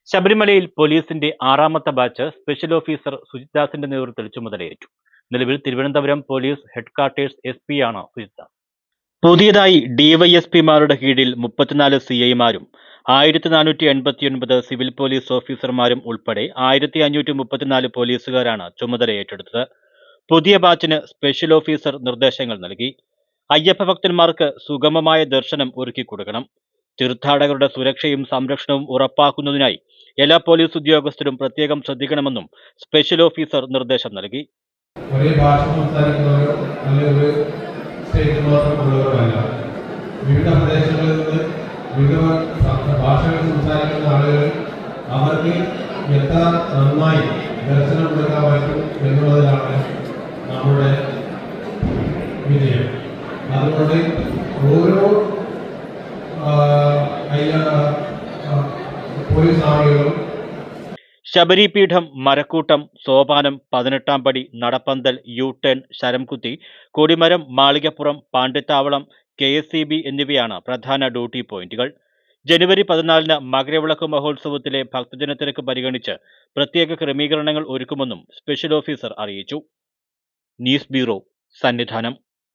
ശബരിമലയിൽ പോലീസിന്റെ ആറാമത്തെ ബാച്ച് സ്പെഷ്യൽ ഓഫീസർ സുജിത്ദാസിന്റെ നേതൃത്വത്തിൽ ചുമതലയേറ്റു. നിലവിൽ തിരുവനന്തപുരം പോലീസ് ഹെഡ്ക്വാർട്ടേഴ്സ് SP ആണ് സുജിത്ദാസ്. പുതിയതായി ഡിവൈഎസ്പിമാരുടെ കീഴിൽ 34 CIമാരും 1489 സിവിൽ പോലീസ് ഓഫീസർമാരും ഉൾപ്പെടെ 1534 പോലീസുകാരാണ് ചുമതല ഏറ്റെടുത്തത്. പുതിയ ബാച്ചിന് സ്പെഷ്യൽ ഓഫീസർ നിർദ്ദേശങ്ങൾ നൽകി. അയ്യപ്പ ഭക്തന്മാർക്ക് സുഗമമായ ദർശനം ഒരുക്കിക്കൊടുക്കണം. തീർത്ഥാടകരുടെ സുരക്ഷയും സംരക്ഷണവും ഉറപ്പാക്കുന്നതിനായി എല്ലാ പോലീസ് ഉദ്യോഗസ്ഥരും പ്രത്യേകം ശ്രദ്ധിക്കണമെന്നും സ്പെഷ്യൽ ഓഫീസർ നിർദ്ദേശം നൽകി. ഒരേ ഭാഷ സംസാരിക്കുന്നവരോ അല്ലെങ്കിൽ ഒരു സ്റ്റേറ്റ് മാത്രമുള്ളവരല്ല, വിവിധ പ്രദേശങ്ങളിൽ നിന്ന് വിവിധ ഭാഷകൾ സംസാരിക്കുന്ന ആളുകൾ അവർക്ക് എത്ര നന്നായി ദർശനം കൊടുക്കാൻ പറ്റും എന്നുള്ളതിലാണ് നമ്മുടെ വിജയം. അതുകൊണ്ട് ഓരോ പോലീസ് ആളുകളും ശബരിപീഠം, മരക്കൂട്ടം, സോപാനം, 18-ാം പടി, നടപ്പന്തൽ, U-ടേൺ, ശരംകുത്തി, കൊടിമരം, മാളികപ്പുറം, പാണ്ടിത്താവളം, KSEB എന്നിവയാണ് പ്രധാന ഡ്യൂട്ടി പോയിന്റുകൾ. ജനുവരി 14-ന് മകരവിളക്ക് മഹോത്സവത്തിലെ ഭക്തജനത്തിരക്ക് പരിഗണിച്ച് പ്രത്യേക ക്രമീകരണങ്ങൾ ഒരുക്കുമെന്നും സ്പെഷ്യൽ ഓഫീസർ അറിയിച്ചു. News bureau, Sannidhanam.